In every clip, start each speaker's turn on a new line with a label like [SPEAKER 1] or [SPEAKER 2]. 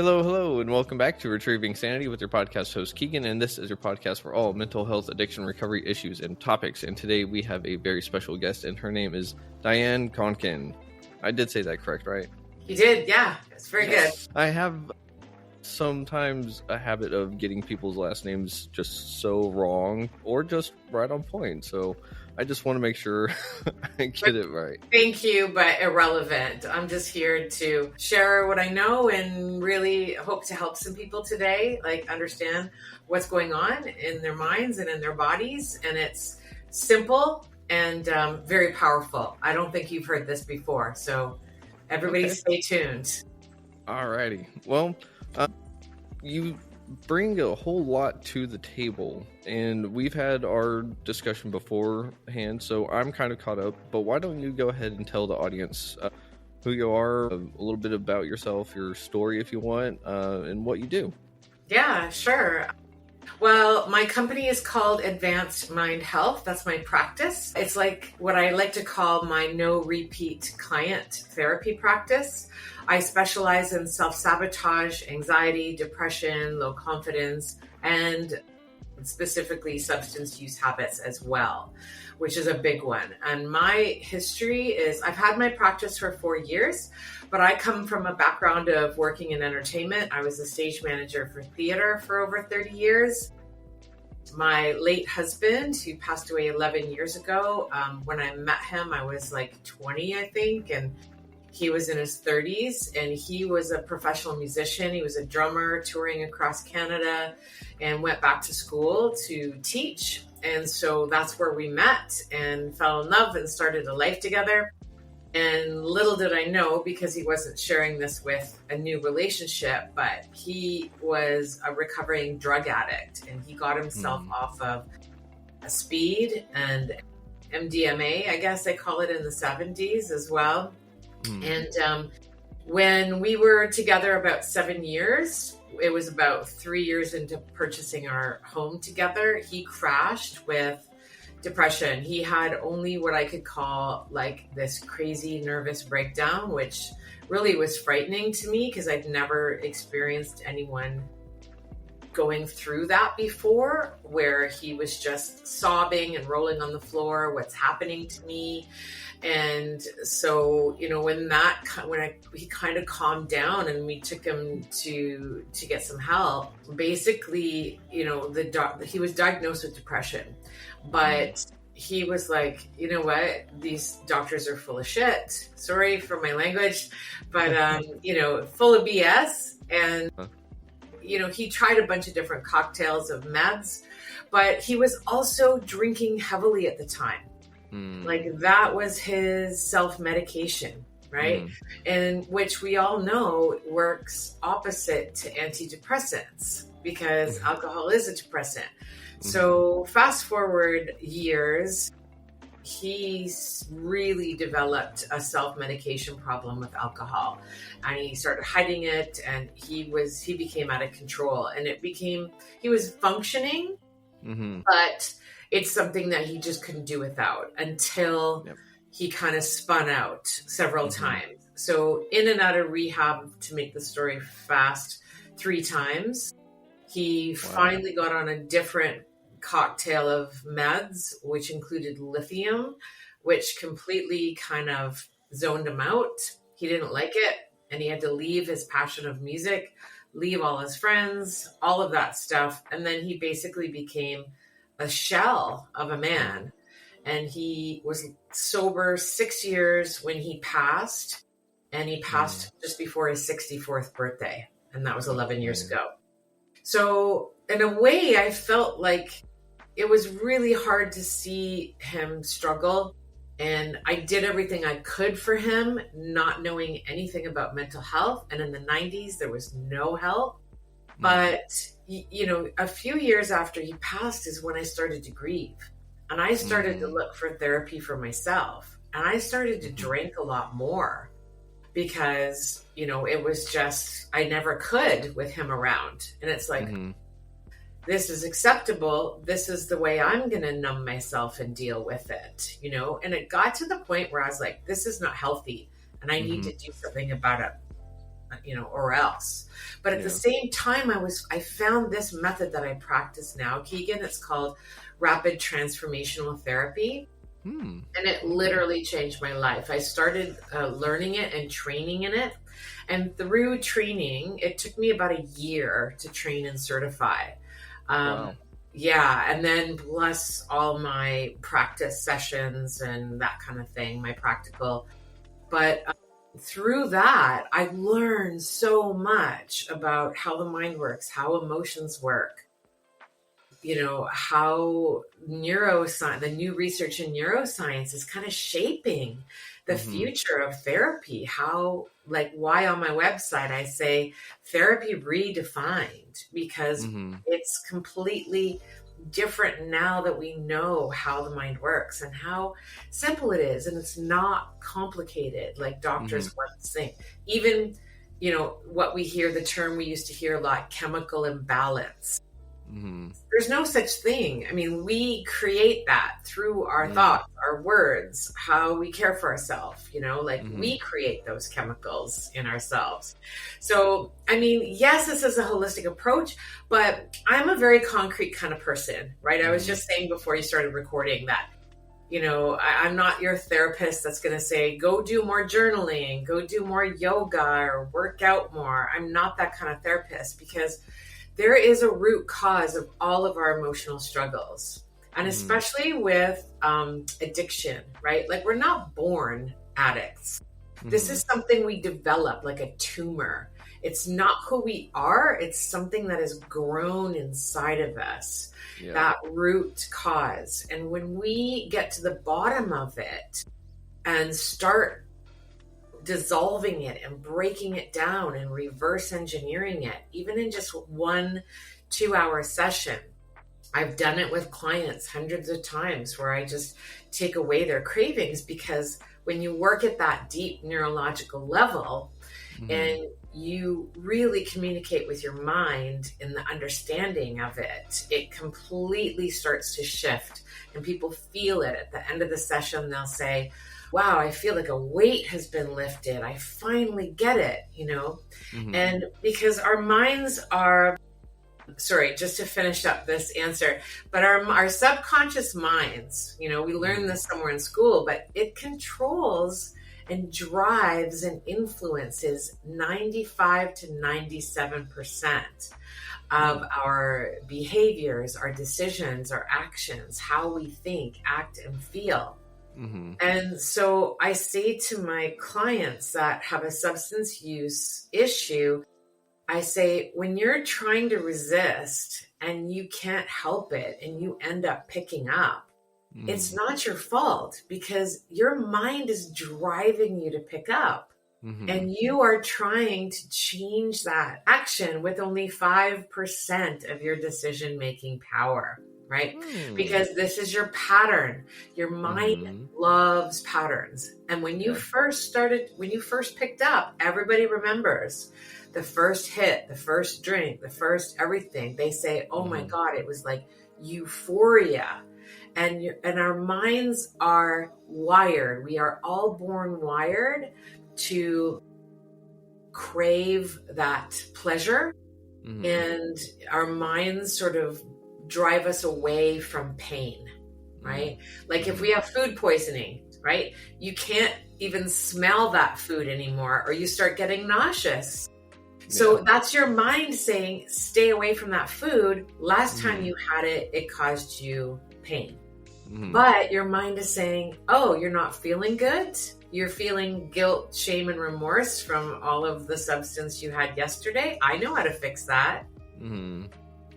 [SPEAKER 1] Hello, and welcome back to Retrieving Sanity with your podcast host, Keegan, and this is your podcast for all mental health, addiction, recovery issues, and topics. And today we have a very special guest, and her name is Diane Konkin. I did say that correct, right?
[SPEAKER 2] You did, yeah. It's very good.
[SPEAKER 1] I have sometimes a habit of getting people's last names just so wrong, or just right on point, so I just want to make sure I get it right.
[SPEAKER 2] Thank you, but irrelevant. I'm just here to share what I know and really hope to help some people today, understand what's going on in their minds and in their bodies. And it's simple and very powerful. I don't think you've heard this before. So everybody Stay tuned.
[SPEAKER 1] Alrighty. Well, you bring a whole lot to the table, and we've had our discussion beforehand, so I'm kind of caught up, but why don't you go ahead and tell the audience who you are, a little bit about yourself, your story if you want, and what you do.
[SPEAKER 2] Yeah, sure. Well, my company is called Advanced Mind Health. That's my practice. It's like what I like to call my no repeat client therapy practice. I specialize in self-sabotage, anxiety, depression, low confidence, and specifically substance use habits as well, which is a big one. And my history is I've had my practice for 4 years, but I come from a background of working in entertainment. I was a stage manager for theater for over 30 years. My late husband, who passed away 11 years ago, when I met him, I was like 20, I think, and he was in his 30s, and he was a professional musician. He was a drummer touring across Canada and went back to school to teach. And so that's where we met and fell in love and started a life together. And little did I know, because he wasn't sharing this with a new relationship, but he was a recovering drug addict, and he got himself off of speed and MDMA, I guess they call it in the 70s as well. And when we were together about 7 years, it was about 3 years into purchasing our home together, he crashed with depression. He had only what I could call this crazy nervous breakdown, which really was frightening to me because I'd never experienced anyone going through that before, where he was just sobbing and rolling on the floor, what's happening to me. And so, when he kind of calmed down and we took him to get some help, basically, he was diagnosed with depression, but he was like, you know what, these doctors are full of shit. Sorry for my language, but, full of BS. And, he tried a bunch of different cocktails of meds, but he was also drinking heavily at the time. That was his self-medication, right? And which we all know works opposite to antidepressants, because alcohol is a depressant. So fast forward years, he really developed a self-medication problem with alcohol, and he started hiding it, and he became out of control, and he was functioning, but it's something that he just couldn't do without until he kind of spun out several times. So in and out of rehab, to make the story fast, 3 times. He finally got on a different cocktail of meds, which included lithium, which completely kind of zoned him out. He didn't like it, and he had to leave his passion of music, leave all his friends, all of that stuff. And then he basically became a shell of a man. And he was sober 6 years when he passed, and he passed just before his 64th birthday. And that was 11 years ago. So in a way, I felt like it was really hard to see him struggle. And I did everything I could for him, not knowing anything about mental health. And in the 90s, there was no help. But, a few years after he passed is when I started to grieve. And I started to look for therapy for myself. And I started to drink a lot more because, it was just, I never could with him around. And it's like, this is acceptable. This is the way I'm going to numb myself and deal with it, And it got to the point where I was like, this is not healthy and I need to do something about it. or else. But at the same time, I found this method that I practice now, Keegan. It's called Rapid Transformational Therapy. And it literally changed my life. I started learning it and training in it. And through training, it took me about a year to train and certify.
[SPEAKER 1] Wow.
[SPEAKER 2] Yeah. And then plus all my practice sessions and that kind of thing, my practical. But through that, I learned so much about how the mind works, how emotions work, how neuroscience, the new research in neuroscience is kind of shaping the future of therapy. Why on my website I say therapy redefined, because it's completely different now that we know how the mind works and how simple it is, and it's not complicated like doctors once think. Even what we hear, the term we used to hear a lot, chemical imbalance. There's no such thing. I mean, we create that through our thoughts, our words, how we care for ourselves, we create those chemicals in ourselves. So, I mean, yes, this is a holistic approach, but I'm a very concrete kind of person, right? I was just saying before you started recording that, I'm not your therapist that's going to say, go do more journaling, go do more yoga or work out more. I'm not that kind of therapist, because there is a root cause of all of our emotional struggles, and especially with addiction, right? Like, we're not born addicts. This is something we develop, like a tumor. It's not who we are. It's something that has grown inside of us, that root cause. And when we get to the bottom of it and start dissolving it and breaking it down and reverse engineering it, even in just 1-2 hour session. I've done it with clients hundreds of times, where I just take away their cravings, because when you work at that deep neurological level and you really communicate with your mind in the understanding of it, it completely starts to shift, and people feel it. At the end of the session, they'll say, wow, I feel like a weight has been lifted. I finally get it, And because our minds are, sorry, just to finish up this answer, but our subconscious minds, we learned this somewhere in school, but it controls and drives and influences 95 to 97% of our behaviors, our decisions, our actions, how we think, act, and feel. And so I say to my clients that have a substance use issue, I say, when you're trying to resist and you can't help it and you end up picking up, it's not your fault, because your mind is driving you to pick up. And you are trying to change that action with only 5% of your decision-making power. Right? Because this is your pattern. Your mind loves patterns. And when you first picked up, everybody remembers the first hit, the first drink, the first everything. They say, oh my God, it was like euphoria. And our minds are wired. We are all born wired to crave that pleasure. And our minds sort of drive us away from pain, right? Like if we have food poisoning, right? You can't even smell that food anymore, or you start getting nauseous. So that's your mind saying, stay away from that food. Last time you had it, it caused you pain. But your mind is saying, oh, you're not feeling good? You're feeling guilt, shame, and remorse from all of the substance you had yesterday? I know how to fix that.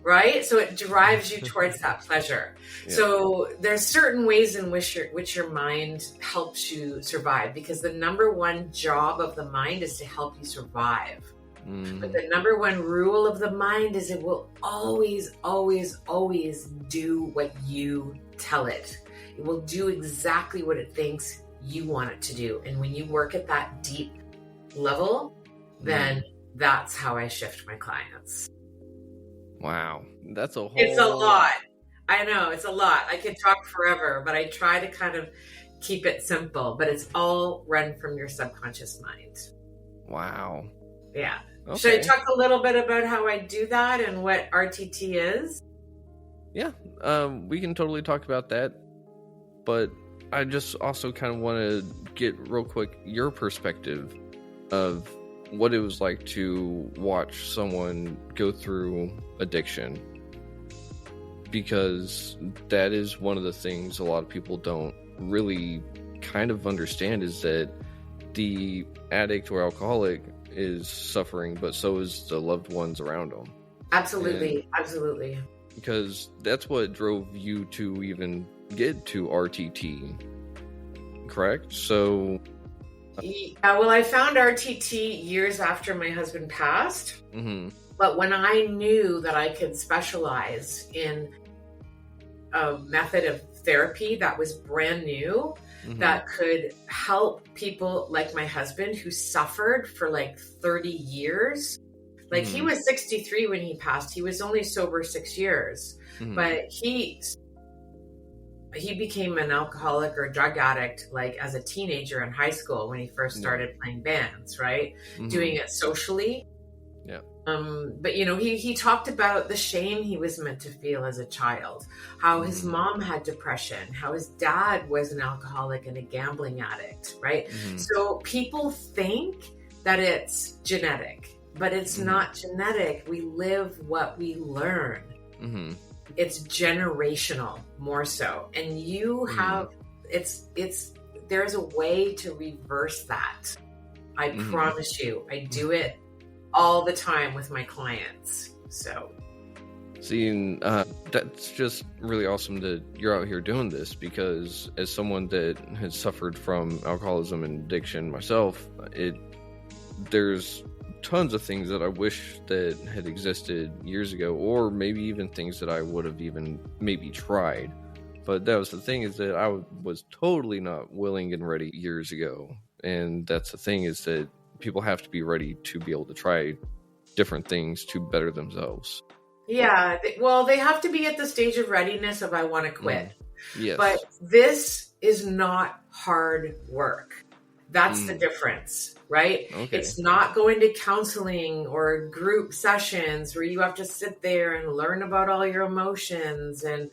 [SPEAKER 2] Right? So it drives you towards that pleasure. So there's certain ways in which your mind helps you survive, because the number one job of the mind is to help you survive. But the number one rule of the mind is it will always, always, always do what you tell it. It will do exactly what it thinks you want it to do. And when you work at that deep level, then that's how I shift my clients.
[SPEAKER 1] Wow. That's a whole...
[SPEAKER 2] It's a lot. I know, it's a lot. I could talk forever, but I try to kind of keep it simple. But it's all run from your subconscious mind.
[SPEAKER 1] Wow.
[SPEAKER 2] Yeah.
[SPEAKER 1] Okay.
[SPEAKER 2] Should I talk a little bit about how I do that and what RTT is?
[SPEAKER 1] Yeah, we can totally talk about that. But I just also kind of want to get real quick your perspective of what it was like to watch someone go through addiction. Because that is one of the things a lot of people don't really kind of understand, is that the addict or alcoholic is suffering, but so is the loved ones around them.
[SPEAKER 2] Absolutely. Absolutely.
[SPEAKER 1] Because that's what drove you to even get to RTT, correct? So
[SPEAKER 2] yeah, well, I found RTT years after my husband passed.
[SPEAKER 1] mm-hmm.
[SPEAKER 2] But when I knew that I could specialize in a method of therapy that was brand new,
[SPEAKER 1] Mm-hmm.
[SPEAKER 2] that could help people like my husband who suffered for like 30 years. Like
[SPEAKER 1] Mm-hmm.
[SPEAKER 2] he was 63 when he passed. He was only sober 6 years,
[SPEAKER 1] Mm-hmm.
[SPEAKER 2] but he became an alcoholic or drug addict like as a teenager in high school when he first started playing bands, right?
[SPEAKER 1] Mm-hmm.
[SPEAKER 2] Doing it socially.
[SPEAKER 1] Yeah.
[SPEAKER 2] But you know, he talked about the shame he was meant to feel as a child, how his mom had depression, how his dad was an alcoholic and a gambling addict, right?
[SPEAKER 1] Mm-hmm.
[SPEAKER 2] So people think that it's genetic, but it's not genetic. We live what we learn.
[SPEAKER 1] Mm-hmm.
[SPEAKER 2] It's generational more so. And you have, there's a way to reverse that. I promise you, I do it all the time with my clients. So
[SPEAKER 1] see, that's just really awesome that you're out here doing this, because as someone that has suffered from alcoholism and addiction myself, there's tons of things that I wish that had existed years ago, or maybe even things that I would have even maybe tried. But that was the thing, is that I was totally not willing and ready years ago. And that's the thing, is that people have to be ready to be able to try different things to better themselves.
[SPEAKER 2] yeah, well, they have to be at the stage of readiness of I want to quit.
[SPEAKER 1] Yes.
[SPEAKER 2] But this is not hard work. That's the difference, right?
[SPEAKER 1] Okay.
[SPEAKER 2] It's not going to counseling or group sessions where you have to sit there and learn about all your emotions. And,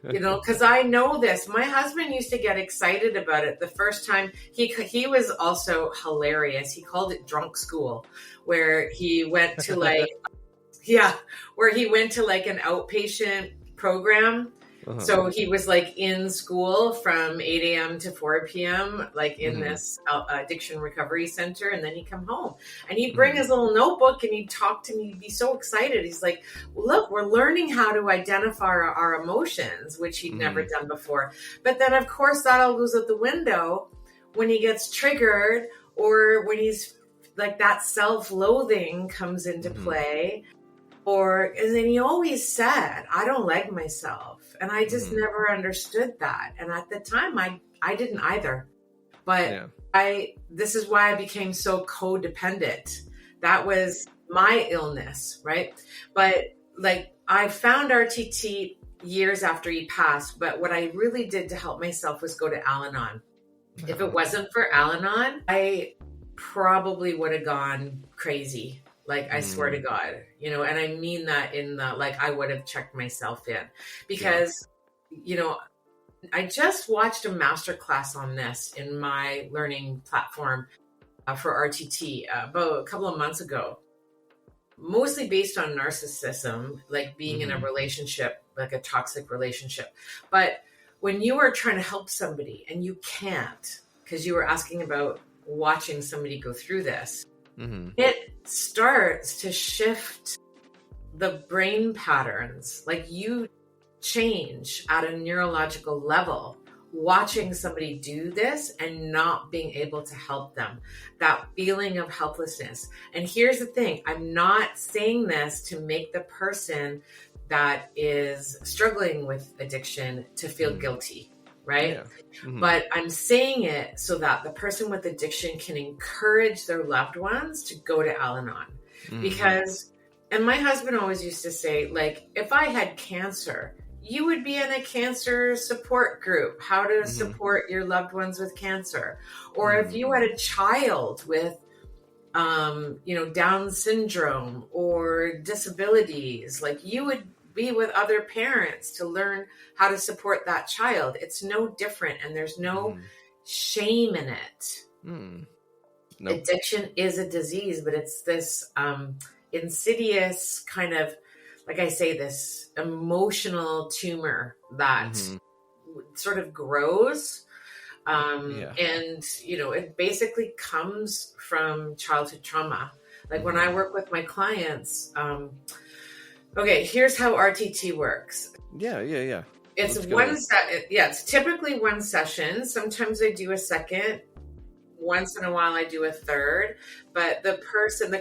[SPEAKER 2] you know, because I know this. My husband used to get excited about it the first time. He was also hilarious. He called it drunk school, where he went to like, where he went to like an outpatient program. So he was like in school from 8 a.m. to 4 p.m., like in this addiction recovery center. And then he'd come home and he'd bring his little notebook and he'd talk to me. He'd be so excited. He's like, look, we're learning how to identify our emotions, which he'd never done before. But then, of course, that all goes out the window when he gets triggered, or when he's like that self-loathing comes into play. And then he always said, I don't like myself. And I just never understood that. And at the time, I didn't either. But this is why I became so codependent. That was my illness, right? But like, I found RTT years after he passed. But what I really did to help myself was go to Al-Anon. If it wasn't for Al-Anon, I probably would have gone crazy. Like, I swear to God, you know, and I mean that in the, like, I would have checked myself in, because, you know, I just watched a masterclass on this in my learning platform for RTT about a couple of months ago, mostly based on narcissism, like being in a relationship, like a toxic relationship. But when you are trying to help somebody and you can't, because you were asking about watching somebody go through this, it starts to shift the brain patterns. Like, you change at a neurological level watching somebody do this and not being able to help them. That feeling of helplessness. And here's the thing, I'm not saying this to make the person that is struggling with addiction to feel guilty, right? But I'm saying it so that the person with addiction can encourage their loved ones to go to Al-Anon. Because, and my husband always used to say, like, if I had cancer, you would be in a cancer support group, how to support your loved ones with cancer. Or if you had a child with Down syndrome or disabilities. Like, you would be with other parents to learn how to support that child. It's no different, and there's no shame in it.
[SPEAKER 1] Nope.
[SPEAKER 2] Addiction is a disease, but it's this insidious kind of, like I say, this emotional tumor that sort of grows. And, it basically comes from childhood trauma. Like, when I work with my clients, okay, here's how RTT works.
[SPEAKER 1] Yeah.
[SPEAKER 2] It's it's typically one session. Sometimes I do a second. Once in a while I do a third. But the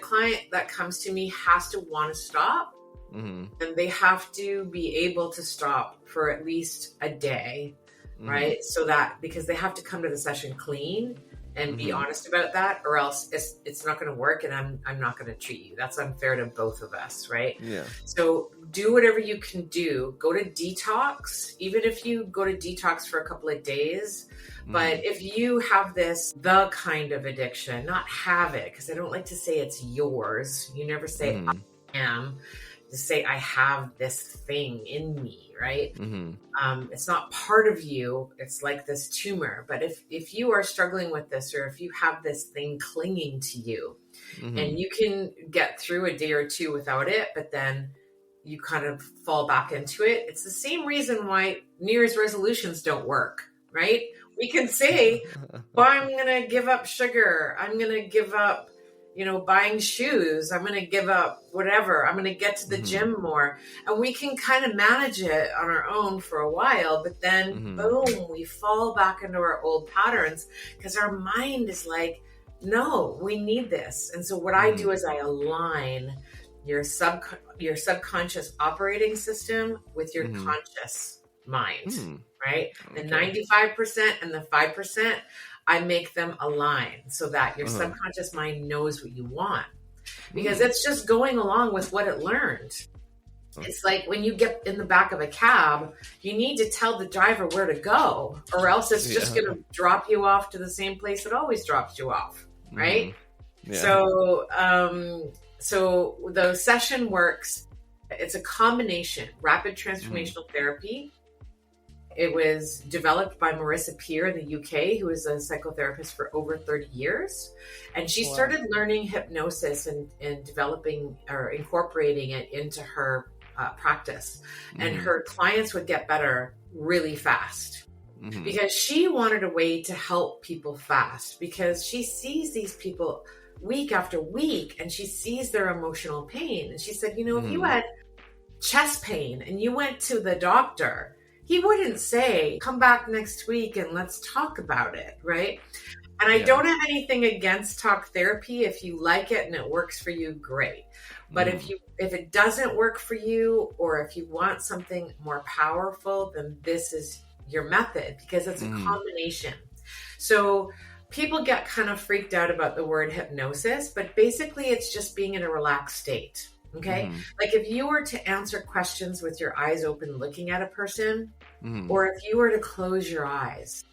[SPEAKER 2] client that comes to me has to want to stop. And they have to be able to stop for at least a day, right? So that, because they have to come to the session clean and be honest about that, or else it's not going to work, and I'm not going to treat you. That's unfair to both of us, right?
[SPEAKER 1] Yeah.
[SPEAKER 2] So do whatever you can do. Go to detox, even if you go to detox for a couple of days. But if you have the kind of addiction, not have it, because I don't like to say it's yours. You never say I am. To say I have this thing in me, right? It's not part of you. It's like this tumor. But if you are struggling with this, or if you have this thing clinging to you, and you can get through a day or two without it, but then you kind of fall back into it. It's the same reason why New Year's resolutions don't work, right? We can say, well, I'm going to give up sugar. I'm going to give up buying shoes. I'm going to give up whatever. I'm going to get to the gym more. And we can kind of manage it on our own for a while, but then boom, we fall back into our old patterns, because our mind is like, no, we need this. And so what I do is I align your subconscious operating system with your conscious mind, right? Okay. The 95% and the 5%, I make them align so that your subconscious mind knows what you want, because it's just going along with what it learned. It's like when you get in the back of a cab, you need to tell the driver where to go, or else it's just going to drop you off to the same place it always drops you off, right? So the session works. It's a combination, Rapid Transformational Therapy. It was developed by Marissa Peer in the UK, who is a psychotherapist for over 30 years. And she started learning hypnosis and developing or incorporating it into her practice. And her clients would get better really fast, because she wanted a way to help people fast, because she sees these people week after week, and she sees their emotional pain. And she said, if you had chest pain and you went to the doctor, he wouldn't say, come back next week and let's talk about it, right? And I don't have anything against talk therapy. If you like it and it works for you, great. But if it doesn't work for you, or if you want something more powerful, then this is your method, because it's a combination. So people get kind of freaked out about the word hypnosis, but basically it's just being in a relaxed state. Okay. Like, if you were to answer questions with your eyes open, looking at a person, or if you were to close your eyes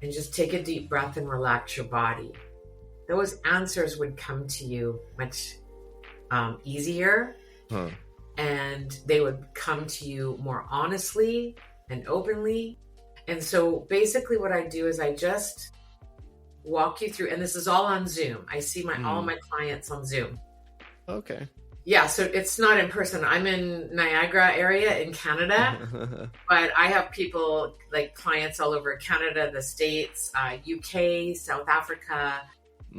[SPEAKER 2] and just take a deep breath and relax your body, those answers would come to you much easier, and they would come to you more honestly and openly. And so basically what I do is I just walk you through, and this is all on Zoom. I see all my clients on Zoom.
[SPEAKER 1] Okay.
[SPEAKER 2] Yeah, so it's not in person. I'm in Niagara area in Canada, but I have people, like clients all over Canada, the States, UK, South Africa.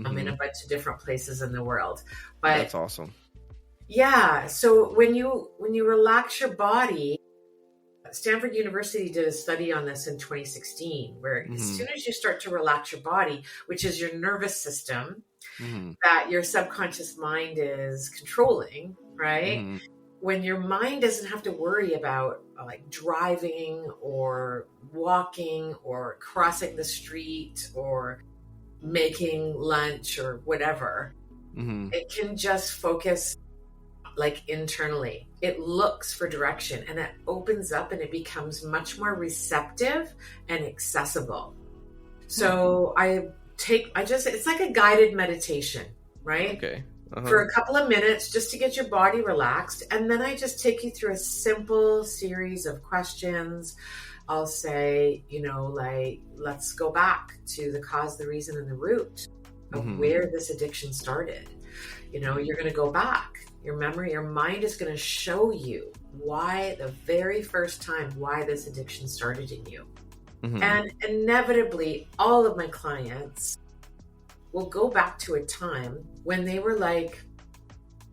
[SPEAKER 2] I'm in a bunch of different places in the world. But
[SPEAKER 1] that's awesome.
[SPEAKER 2] Yeah, so when you relax your body, Stanford University did a study on this in 2016, where as soon as you start to relax your body, which is your nervous system, that your subconscious mind is controlling, right? When your mind doesn't have to worry about like driving or walking or crossing the street or making lunch or whatever, it can just focus like internally. It looks for direction, and it opens up, and it becomes much more receptive and accessible. So it's like a guided meditation right?
[SPEAKER 1] Okay.
[SPEAKER 2] For a couple of minutes just to get your body relaxed. And then I just take you through a simple series of questions. I'll say, like, let's go back to the cause, the reason, and the root of where this addiction started. You're going to go back. Your memory, your mind is going to show you why the very first time, why this addiction started in you. And inevitably, all of my clients will go back to a time when they were like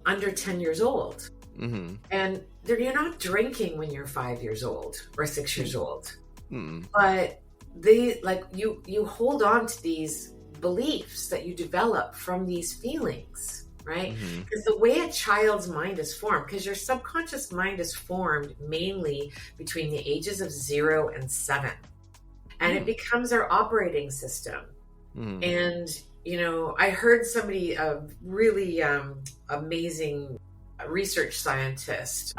[SPEAKER 2] under 10 years old. And you're not drinking when you're 5 years old or 6 years old. But they you hold on to these beliefs that you develop from these feelings, right? Because the way a child's mind is formed, because your subconscious mind is formed mainly between the ages of 0 and 7. And it becomes our operating system. And I heard somebody, a really amazing research scientist,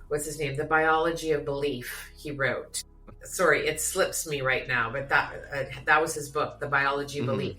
[SPEAKER 2] what's his name? The Biology of Belief, he wrote. Sorry, it slips me right now, but that was his book, The Biology of Belief.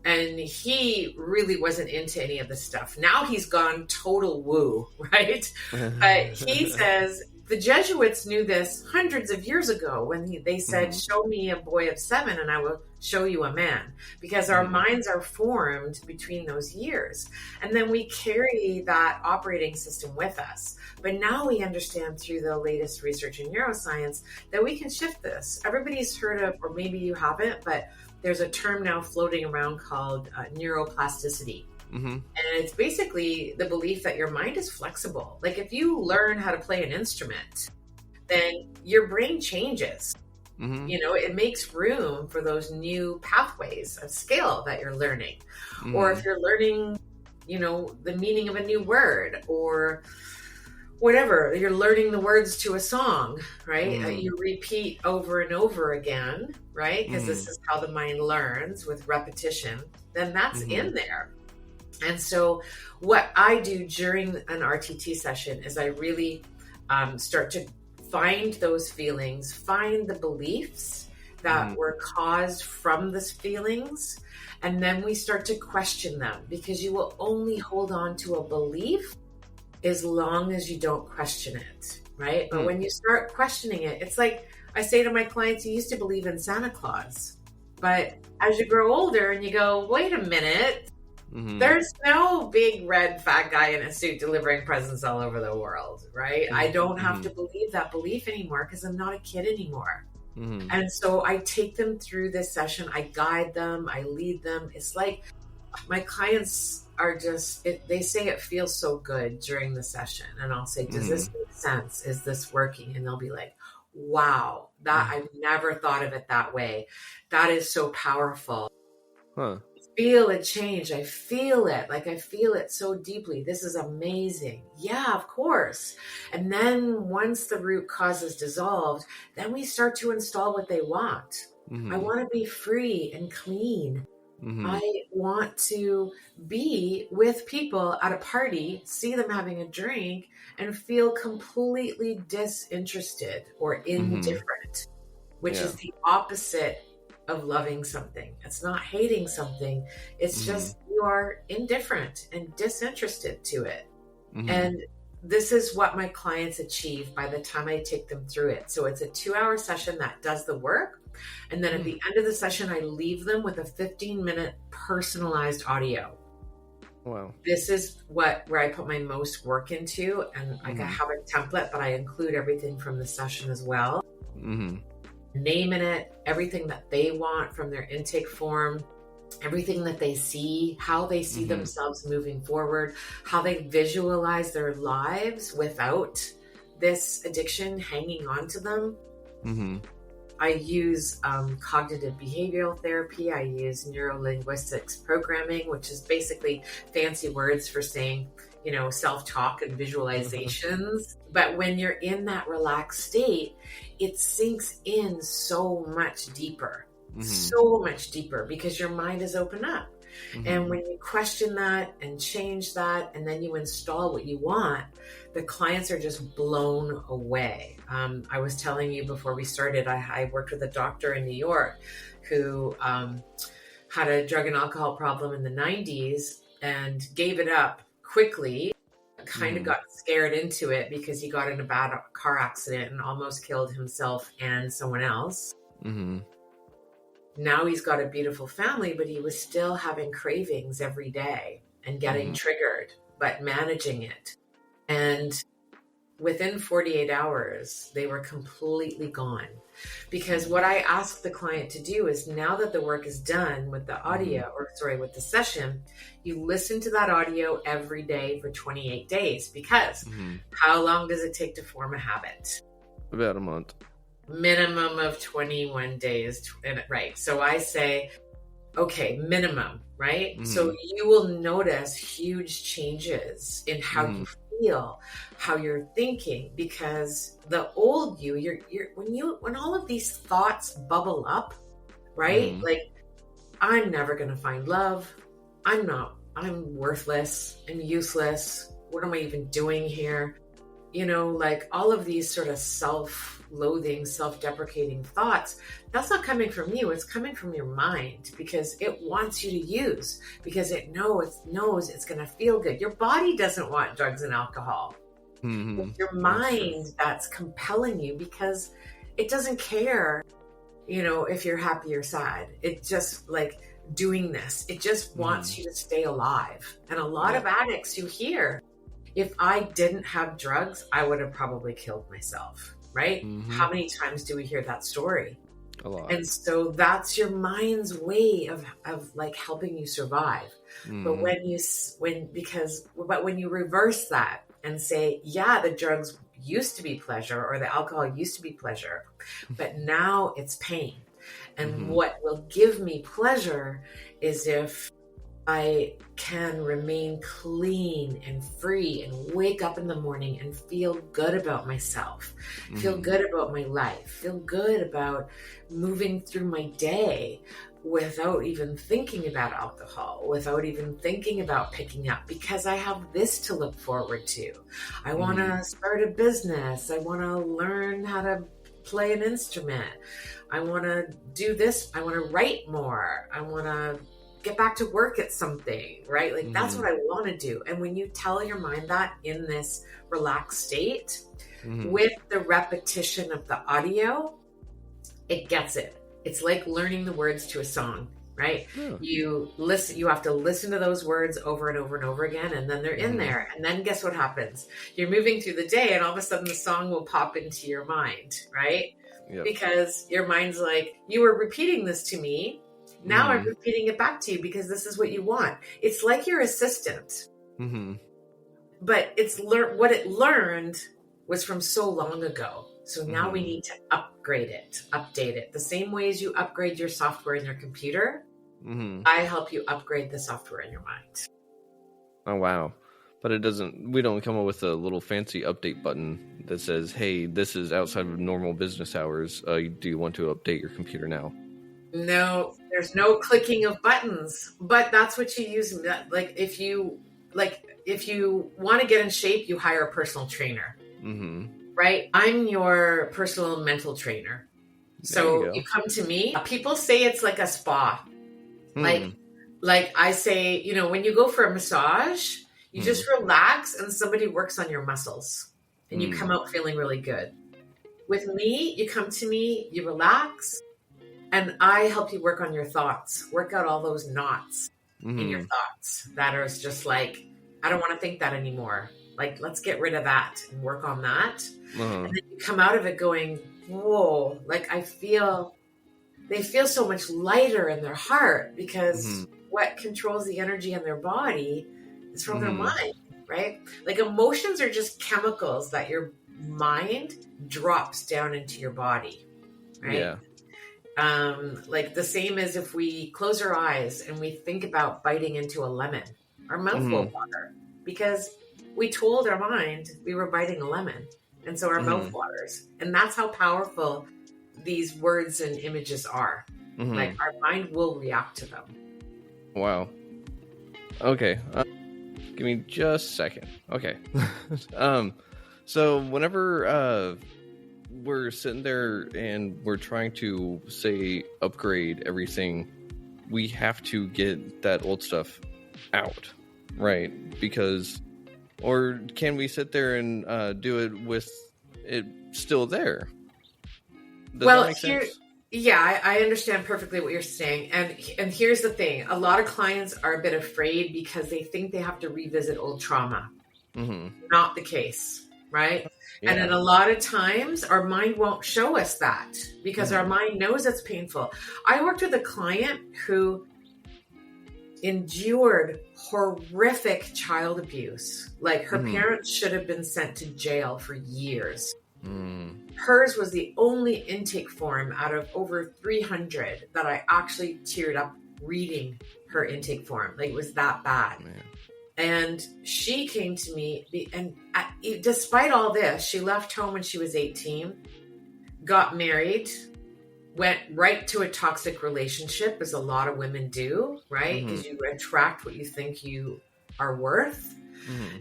[SPEAKER 2] And he really wasn't into any of this stuff. Now he's gone total woo, right? But he says the Jesuits knew this hundreds of years ago when they said, show me a boy of 7 and I will show you a man, because our minds are formed between those years. And then we carry that operating system with us. But now we understand through the latest research in neuroscience that we can shift this. Everybody's heard of, or maybe you haven't, but there's a term now floating around called neuroplasticity. And it's basically the belief that your mind is flexible. Like if you learn how to play an instrument, then your brain changes. It makes room for those new pathways of skill that you're learning. Or if you're learning, the meaning of a new word or whatever, you're learning the words to a song, right? You repeat over and over again, right? Because this is how the mind learns, with repetition. Then that's in there. And so what I do during an RTT session is I really start to find those feelings, find the beliefs that were caused from these feelings, and then we start to question them, because you will only hold on to a belief as long as you don't question it, right? But when you start questioning it, it's like I say to my clients, you used to believe in Santa Claus, but as you grow older and you go, wait a minute, there's no big red fat guy in a suit delivering presents all over the world, right? I don't have to believe that belief anymore because I'm not a kid anymore. And so I take them through this session. I guide them. I lead them. It's like my clients are just, they say it feels so good during the session. And I'll say, does this make sense? Is this working? And they'll be like, wow, that I've never thought of it that way. That is so powerful. Feel a change. I feel it. Like I feel it so deeply. This is amazing. Yeah, of course. And then once the root cause is dissolved, then we start to install what they want. I want to be free and clean. I want to be with people at a party, see them having a drink, and feel completely disinterested or indifferent, which is the opposite of loving something. It's not hating something. It's just you are indifferent and disinterested to it. And this is what my clients achieve by the time I take them through it. So it's a 2-hour session that does the work. And then at the end of the session, I leave them with a 15-minute personalized audio.
[SPEAKER 1] Wow.
[SPEAKER 2] This is where I put my most work into. And I have a template, but I include everything from the session as well. Name in it, everything that they want from their intake form, everything that they see, how they see themselves moving forward, how they visualize their lives without this addiction hanging on to them. I use cognitive behavioral therapy. I use neuro-linguistics programming, which is basically fancy words for saying, self-talk and visualizations. But when you're in that relaxed state, it sinks in so much deeper, because your mind is open up. And when you question that and change that, and then you install what you want, the clients are just blown away. I was telling you before we started, I worked with a doctor in New York who had a drug and alcohol problem in the 90s. and gave it up quickly, kind of got scared into it because he got in a bad car accident and almost killed himself and someone else. Now he's got a beautiful family, but he was still having cravings every day and getting triggered, but managing it. And within 48 hours, they were completely gone. Because what I ask the client to do is, now that the work is done with the audio, with the session, you listen to that audio every day for 28 days. Because how long does it take to form a habit?
[SPEAKER 1] About a month.
[SPEAKER 2] Minimum of 21 days. Right. So I say, okay, minimum, right? So you will notice huge changes in how you feel, how you're thinking, because the old you, when all of these thoughts bubble up, right? Like, I'm never going to find love. I'm worthless. I'm useless. What am I even doing here? Like all of these sort of self-loathing, self-deprecating thoughts, that's not coming from you. It's coming from your mind, because it wants you to use, because it knows it's going to feel good. Your body doesn't want drugs and alcohol. It's your mind that's compelling you, because it doesn't care, if you're happy or sad. It's just like doing this. It just wants you to stay alive. And a lot of addicts, you hear, if I didn't have drugs, I would have probably killed myself, right? How many times do we hear that story?
[SPEAKER 1] A lot.
[SPEAKER 2] And so that's your mind's way of like helping you survive. But when you reverse that and say, yeah, the drugs used to be pleasure, or the alcohol used to be pleasure, but now it's pain. And what will give me pleasure is if I can remain clean and free and wake up in the morning and feel good about myself, feel good about my life, feel good about moving through my day without even thinking about alcohol, without even thinking about picking up, because I have this to look forward to. I want to start a business. I want to learn how to play an instrument. I want to do this. I want to write more. I want to get back to work at something, right? Like that's what I want to do. And when you tell your mind that in this relaxed state, with the repetition of the audio, it gets it. It's like learning the words to a song, right? You have to listen to those words over and over and over again, and then they're in there. And then guess what happens? You're moving through the day, and all of a sudden the song will pop into your mind, right? Because your mind's like, you were repeating this to me. Now I'm repeating it back to you because this is what you want. It's like your assistant. But it's what it learned was from so long ago. So now we need to upgrade it, update it. The same way as you upgrade your software in your computer, I help you upgrade the software in your mind.
[SPEAKER 1] Oh, wow. But we don't come up with a little fancy update button that says, hey, this is outside of normal business hours. Do you want to update your computer now?
[SPEAKER 2] No, there's no clicking of buttons, but that's what you use. Like if you want to get in shape, you hire a personal trainer, right? I'm your personal mental trainer. So you come to me. People say it's like a spa. Like I say, when you go for a massage, you just relax and somebody works on your muscles and you come out feeling really good. With me, you come to me, you relax, and I help you work on your thoughts, work out all those knots in your thoughts that are just like, I don't want to think that anymore. Like, let's get rid of that and work on that. And then you come out of it going, whoa, like they feel so much lighter in their heart, because what controls the energy in their body is from their mind, right? Like emotions are just chemicals that your mind drops down into your body, right?
[SPEAKER 1] Yeah.
[SPEAKER 2] Like the same as if we close our eyes and we think about biting into a lemon, our mouth will water because we told our mind we were biting a lemon. And so our mouth waters. And that's how powerful these words and images are. Like our mind will react to them.
[SPEAKER 1] Wow. Okay. Give me just a second. Okay. So whenever we're sitting there and we're trying to say upgrade everything, we have to get that old stuff out. right? Because, or can we sit there and do it with it still there? Does that make sense?
[SPEAKER 2] Yeah, I understand perfectly what you're saying. And here's the thing. A lot of clients are a bit afraid because they think they have to revisit old trauma. Not the case, right? Yeah. And then a lot of times our mind won't show us that because our mind knows it's painful. I worked with a client who endured horrific child abuse. Like her parents should have been sent to jail for years. Hers was the only intake form out of over 300 that I actually teared up reading her intake form. Like, it was that bad. Man. And she came to me, and despite all this, she left home when she was 18, got married, went right to a toxic relationship, as a lot of women do, right? Because you attract what you think you are worth.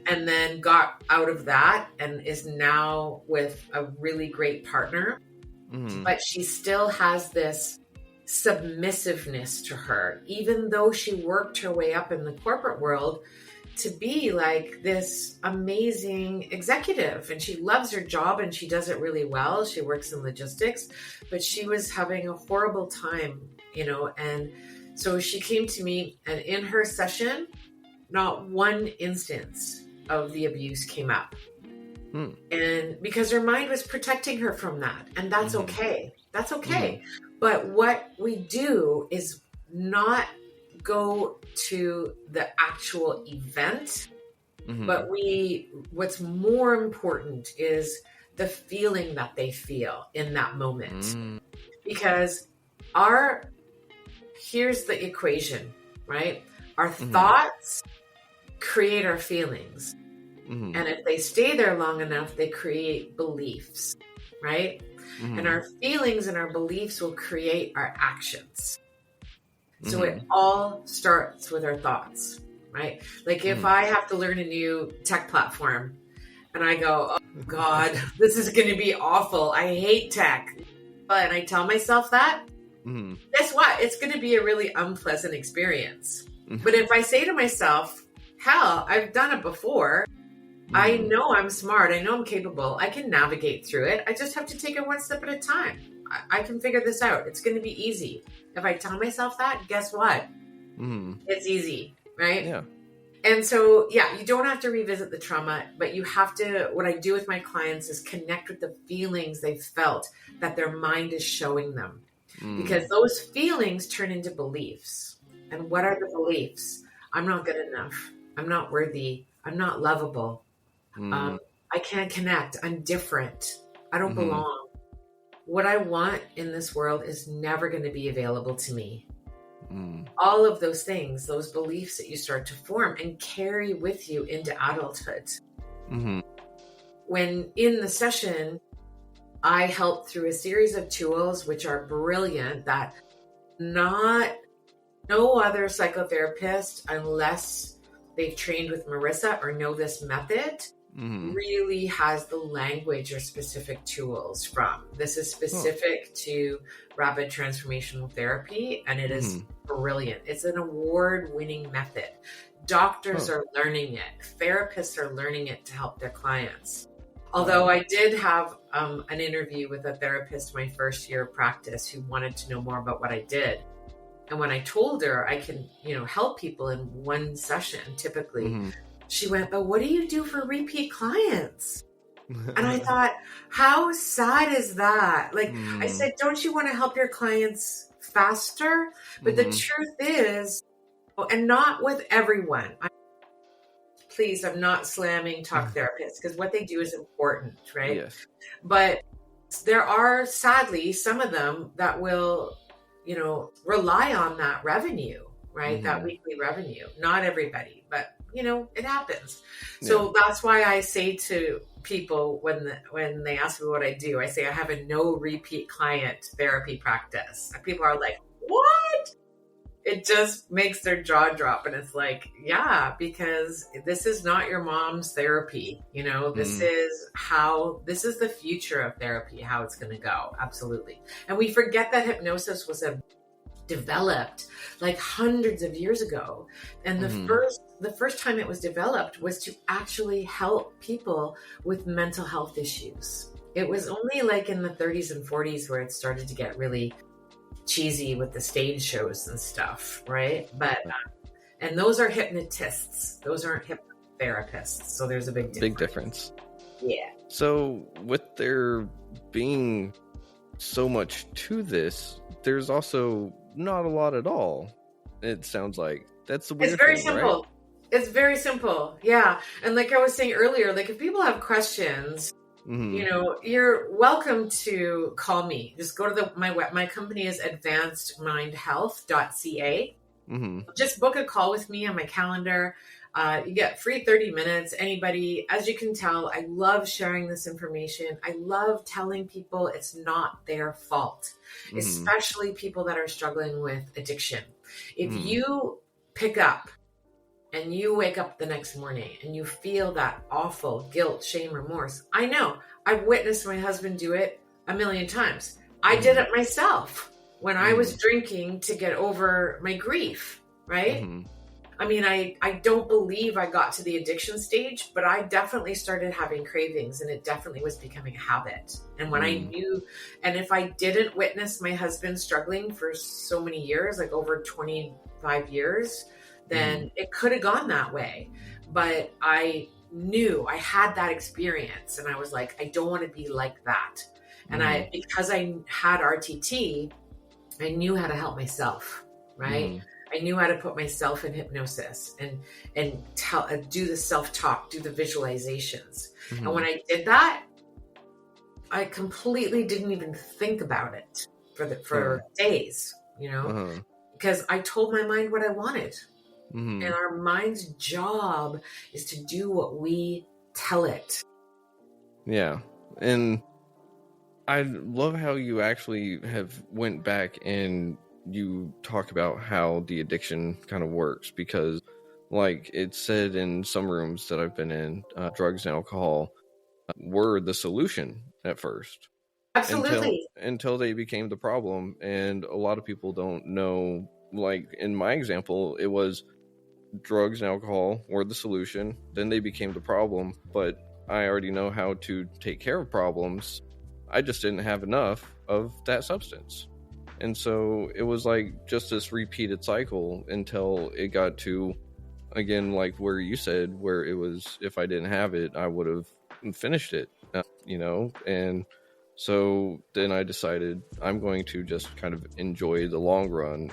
[SPEAKER 2] And then got out of that and is now with a really great partner. But she still has this submissiveness to her, even though she worked her way up in the corporate world to be like this amazing executive. And she loves her job and she does it really well. She works in logistics, but she was having a horrible time, and so she came to me, and in her session, not one instance of the abuse came up. And because her mind was protecting her from that. And that's okay. That's okay. But what we do is not go to the actual event, but what's more important is the feeling that they feel in that moment. Because here's the equation, right? Our thoughts create our feelings. And if they stay there long enough, they create beliefs, right? And our feelings and our beliefs will create our actions. So it all starts with our thoughts, right? Like if I have to learn a new tech platform and I go, oh God, this is going to be awful. I hate tech. And I tell myself that, guess what? It's going to be a really unpleasant experience. But if I say to myself, hell, I've done it before. I know I'm smart. I know I'm capable. I can navigate through it. I just have to take it one step at a time. I can figure this out. It's going to be easy. If I tell myself that, guess what? It's easy, right? Yeah. And so, you don't have to revisit the trauma, but you have to, what I do with my clients is connect with the feelings they've felt that their mind is showing them. Because those feelings turn into beliefs. And what are the beliefs? I'm not good enough. I'm not worthy. I'm not lovable. I can't connect. I'm different. I don't belong. What I want in this world is never going to be available to me. All of those things, those beliefs that you start to form and carry with you into adulthood. When in the session, I help through a series of tools, which are brilliant, that no other psychotherapist, unless they've trained with Marissa or know this method, really has the language or specific tools from. This is specific to Rapid Transformational Therapy, and it is brilliant. It's an award-winning method. Doctors are learning it. Therapists are learning it to help their clients. Although I did have an interview with a therapist my first year of practice who wanted to know more about what I did. And when I told her I can, help people in one session, typically, she went, but what do you do for repeat clients? And I thought, how sad is that? Like, I said, don't you want to help your clients faster? But the truth is, and not with everyone. Please, I'm not slamming talk therapists because what they do is important, right? Yes. But there are, sadly, some of them that will, rely on that revenue, right? That weekly revenue. Not everybody, but, it happens. So that's why I say to people when they ask me what I do, I say I have a no repeat client therapy practice. And people are like, what? It just makes their jaw drop. And it's like, because this is not your mom's therapy. This is the future of therapy, how it's going to go. Absolutely. And we forget that hypnosis was a developed like hundreds of years ago. And the first time it was developed was to actually help people with mental health issues. It was only like in the 30s and 40s where it started to get really cheesy with the stage shows and stuff, right? But and those are hypnotists. Those aren't hypnotherapists. So there's a big difference.
[SPEAKER 1] Big difference.
[SPEAKER 2] Yeah.
[SPEAKER 1] So with there being so much to this, there's also not a lot at all. It sounds like that's the weird
[SPEAKER 2] It's very
[SPEAKER 1] thing,
[SPEAKER 2] simple.
[SPEAKER 1] right?
[SPEAKER 2] It's very simple. Yeah. And like I was saying earlier, like if people have questions, you know, you're welcome to call me. Just go to my company is advancedmindhealth.ca. Just book a call with me on my calendar. You get free 30 minutes. Anybody, as you can tell, I love sharing this information. I love telling people it's not their fault, especially people that are struggling with addiction. If you pick up and you wake up the next morning and you feel that awful guilt, shame, remorse, I know. I've witnessed my husband do it a million times. I did it myself when I was drinking to get over my grief, right? I mean, I don't believe I got to the addiction stage, but I definitely started having cravings and it definitely was becoming a habit. And when I knew, and if I didn't witness my husband struggling for so many years, like over 25 years, then it could have gone that way. But I knew I had that experience and I was like, I don't want to be like that. And because I had RTT, I knew how to help myself, right? I knew how to put myself in hypnosis and do the self-talk, do the visualizations. And when I did that, I completely didn't even think about it for days, you know, because I told my mind what I wanted. And our mind's job is to do what we tell it.
[SPEAKER 1] Yeah. And I love how you actually have went back and you talk about how the addiction kind of works, because like it said in some rooms that I've been in, drugs and alcohol were the solution at first.
[SPEAKER 2] Absolutely.
[SPEAKER 1] Until they became the problem. And a lot of people don't know, like in my example, it was drugs and alcohol were the solution. Then they became the problem, but I already know how to take care of problems. I just didn't have enough of that substance. And so it was like just this repeated cycle until it got to, again, like where you said, where it was, if I didn't have it, I would have finished it, you know? And so then I decided I'm going to just kind of enjoy the long run,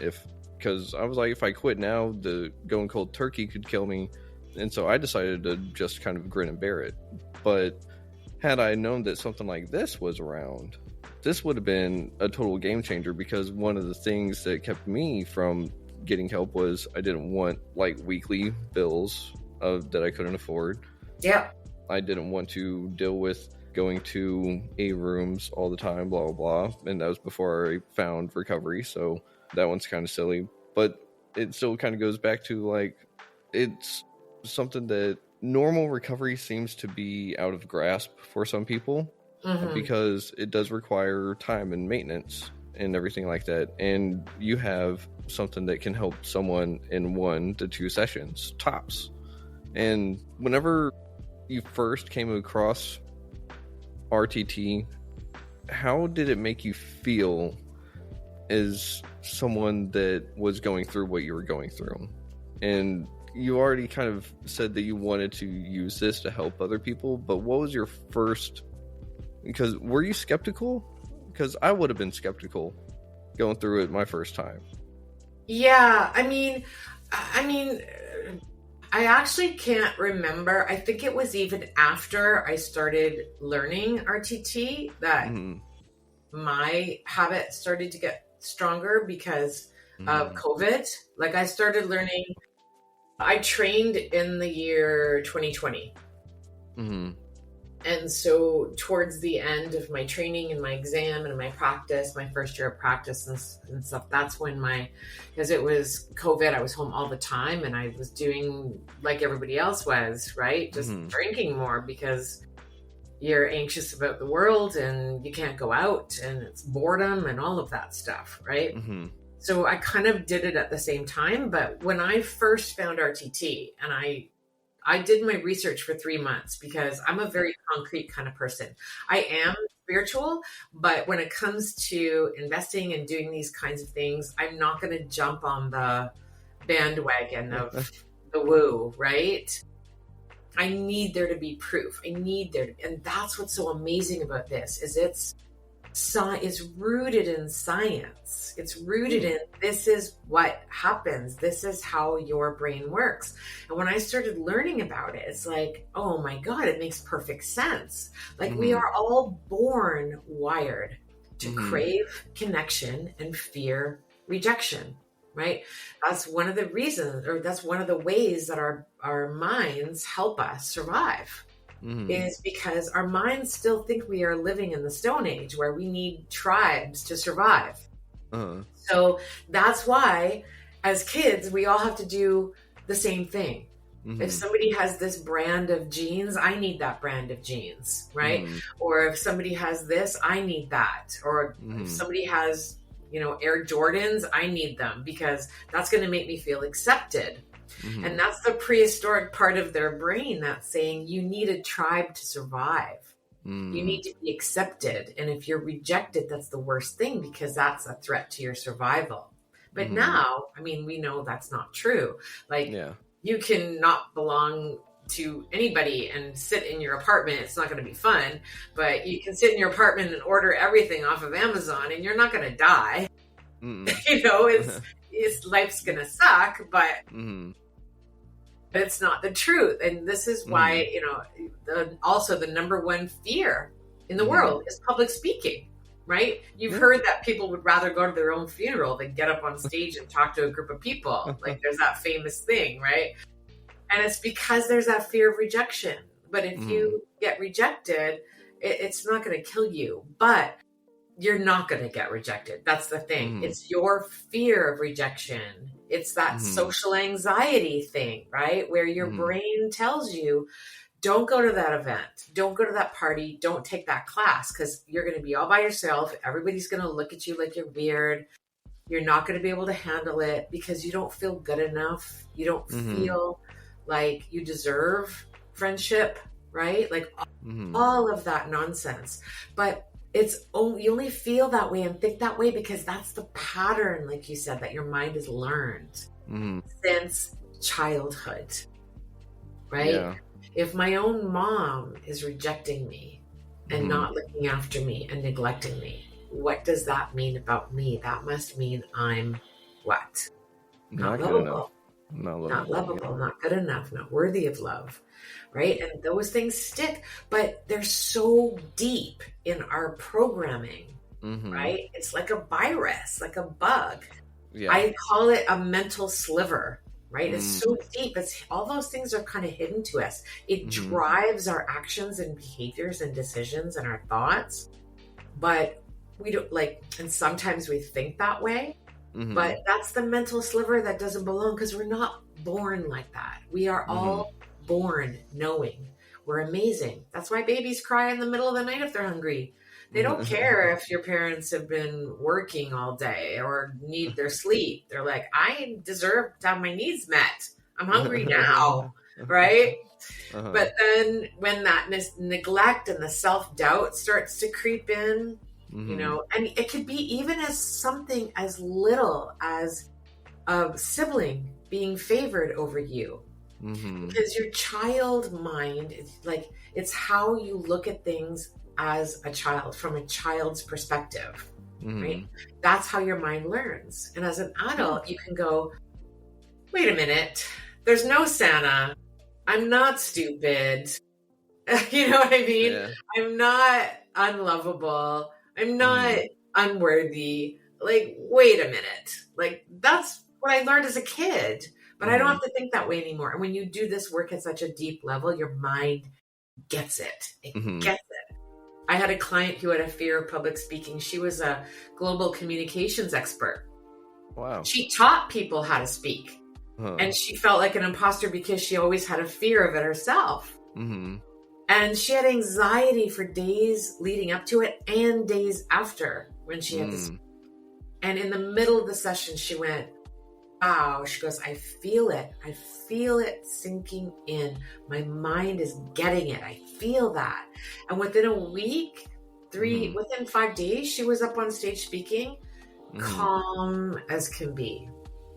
[SPEAKER 1] because I was like, if I quit now, the going cold turkey could kill me. And so I decided to just kind of grin and bear it. But had I known that something like this was around, this would have been a total game changer, because one of the things that kept me from getting help was I didn't want like weekly bills that I couldn't afford.
[SPEAKER 2] Yeah.
[SPEAKER 1] I didn't want to deal with going to A rooms all the time, blah, blah, blah. And that was before I found recovery. So that one's kind of silly, but it still kind of goes back to like, it's something that normal recovery seems to be out of grasp for some people, because it does require time and maintenance and everything like that. And you have something that can help someone in 1 to 2 sessions tops. And whenever you first came across RTT, how did it make you feel as someone that was going through what you were going through? And you already kind of said that you wanted to use this to help other people, but what was your first, because were you skeptical? Because I would have been skeptical going through it my first time.
[SPEAKER 2] Yeah, I mean, I actually can't remember. I think it was even after I started learning RTT that my habit started to get stronger because of COVID. Like I started learning, I trained in the year 2020. And so towards the end of my training and my exam and my practice, my first year of practice and stuff, that's when because it was COVID, I was home all the time and I was doing like everybody else was, right? Just drinking more because you're anxious about the world and you can't go out and it's boredom and all of that stuff, right? So I kind of did it at the same time. But when I first found RTT, and I did my research for 3 months because I'm a very concrete kind of person. I am spiritual, but when it comes to investing and doing these kinds of things, I'm not going to jump on the bandwagon of the woo, right? I need there to be proof. And that's what's so amazing about this is it's rooted in science. It's rooted in this is what happens. This is how your brain works. And when I started learning about it, it's like, oh my God, it makes perfect sense. Like we are all born wired to crave connection and fear rejection, right? That's one of the reasons, or that's one of the ways that our minds help us survive. Is because our minds still think we are living in the Stone Age where we need tribes to survive. So that's why as kids, we all have to do the same thing. If somebody has this brand of jeans, I need that brand of jeans, right? Or if somebody has this, I need that. Or if somebody has, Air Jordans, I need them because that's going to make me feel accepted. And that's the prehistoric part of their brain that's saying you need a tribe to survive. You need to be accepted. And if you're rejected, that's the worst thing because that's a threat to your survival. But now, we know that's not true. You can not belong to anybody and sit in your apartment. It's not going to be fun, but you can sit in your apartment and order everything off of Amazon and you're not going to die. It's life's going to suck, but it's not the truth. And this is why, also the number one fear in the world is public speaking, right? You've heard that people would rather go to their own funeral than get up on stage and talk to a group of people. Like there's that famous thing, right? And it's because there's that fear of rejection. But if you get rejected, it's not going to kill you, but you're not going to get rejected. That's the thing. It's your fear of rejection. It's that social anxiety thing, right? Where your brain tells you, don't go to that event. Don't go to that party. Don't take that class because you're going to be all by yourself. Everybody's going to look at you like you're weird. You're not going to be able to handle it because you don't feel good enough. You don't feel like you deserve friendship, right? Like all of that nonsense. But you only feel that way and think that way because that's the pattern, like you said, that your mind has learned since childhood, right? Yeah. If my own mom is rejecting me and not looking after me and neglecting me, what does that mean about me? That must mean I'm what? Not lovable. Not lovable, not good enough, not worthy of love, right? And those things stick, but they're so deep in our programming, right? It's like a virus, like a bug. Yeah. I call it a mental sliver, right? It's so deep. It's all those things are kind of hidden to us. It drives our actions and behaviors and decisions and our thoughts, but we don't and sometimes we think that way. But that's the mental sliver that doesn't belong because we're not born like that. We are all born knowing we're amazing. That's why babies cry in the middle of the night if they're hungry. They don't care if your parents have been working all day or need their sleep. They're like, I deserve to have my needs met. I'm hungry now, right? But then when that neglect and the self-doubt starts to creep in, and it could be even as something as little as a sibling being favored over you. Because your child mind is it's how you look at things as a child, from a child's perspective, right? That's how your mind learns. And as an adult, you can go, wait a minute, there's no Santa. I'm not stupid. You know what I mean? Yeah. I'm not unlovable. I'm not unworthy. Wait a minute. That's what I learned as a kid, but I don't have to think that way anymore. And when you do this work at such a deep level, your mind gets it. It gets it. I had a client who had a fear of public speaking. She was a global communications expert. Wow. She taught people how to speak. And she felt like an imposter because she always had a fear of it herself. And she had anxiety for days leading up to it and days after when she had this. And in the middle of the session, she went, wow. She goes, I feel it. I feel it sinking in. My mind is getting it. I feel that. And within a week, within 5 days, she was up on stage speaking, calm as can be.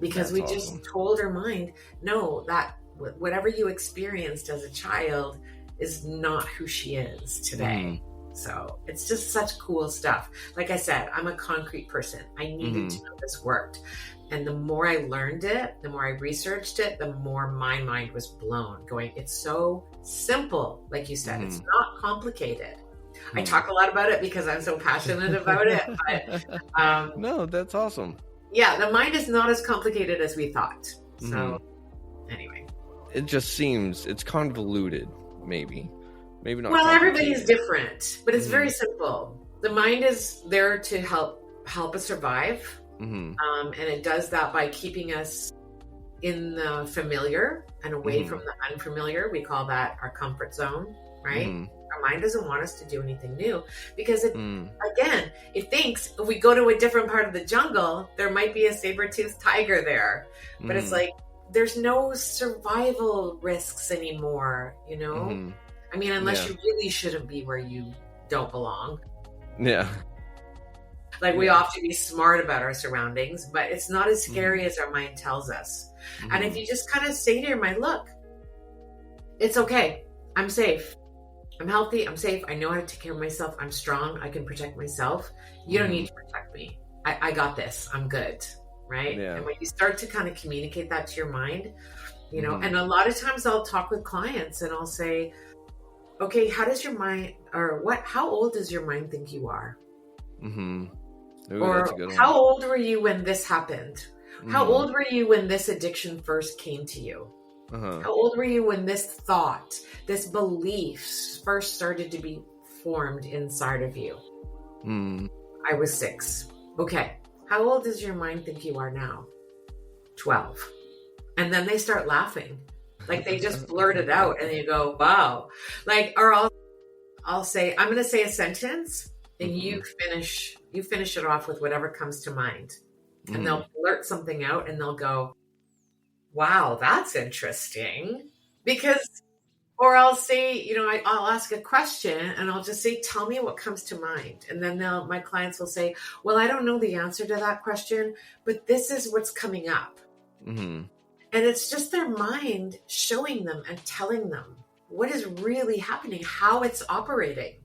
[SPEAKER 2] Because we just told her mind, no, that whatever you experienced as a child is not who she is today. So it's just such cool stuff. Like I said, I'm a concrete person. I needed to know this worked. And the more I learned it, the more I researched it, the more my mind was blown, going, it's so simple. Like you said, it's not complicated. I talk a lot about it because I'm so passionate about it. But
[SPEAKER 1] no, that's awesome.
[SPEAKER 2] Yeah, the mind is not as complicated as we thought. So anyway.
[SPEAKER 1] It just seems it's convoluted, maybe not.
[SPEAKER 2] Well, everybody's different, but it's very simple. The mind is there to help us survive. And it does that by keeping us in the familiar and away from the unfamiliar. We call that our comfort zone, right? Our mind doesn't want us to do anything new because again, it thinks if we go to a different part of the jungle, there might be a saber-toothed tiger there. But it's like, there's no survival risks anymore, you know? I mean, unless you really shouldn't be where you don't belong.
[SPEAKER 1] Yeah.
[SPEAKER 2] Like we all have to be smart about our surroundings, but it's not as scary as our mind tells us. And if you just kind of say to your mind, look, it's okay. I'm safe. I'm healthy. I'm safe. I know how to take care of myself. I'm strong. I can protect myself. You don't need to protect me. I got this. I'm good. Right. Yeah. And when you start to kind of communicate that to your mind, you know, and a lot of times I'll talk with clients and I'll say, okay, how does your mind how old does your mind think you are?
[SPEAKER 1] Ooh,
[SPEAKER 2] or how old were you when this happened? How old were you when this addiction first came to you? How old were you when this thought, this belief first started to be formed inside of you? I was 6. Okay. How old does your mind think you are now? 12. And then they start laughing. Like they just blurt it out and you go, wow. Like, or I'll say, I'm going to say a sentence and you finish it off with whatever comes to mind. And they'll blurt something out and they'll go, wow, that's interesting. Or I'll say, you know, I'll ask a question and I'll just say, tell me what comes to mind. And then my clients will say, well, I don't know the answer to that question, but this is what's coming up. And it's just their mind showing them and telling them what is really happening, how it's operating.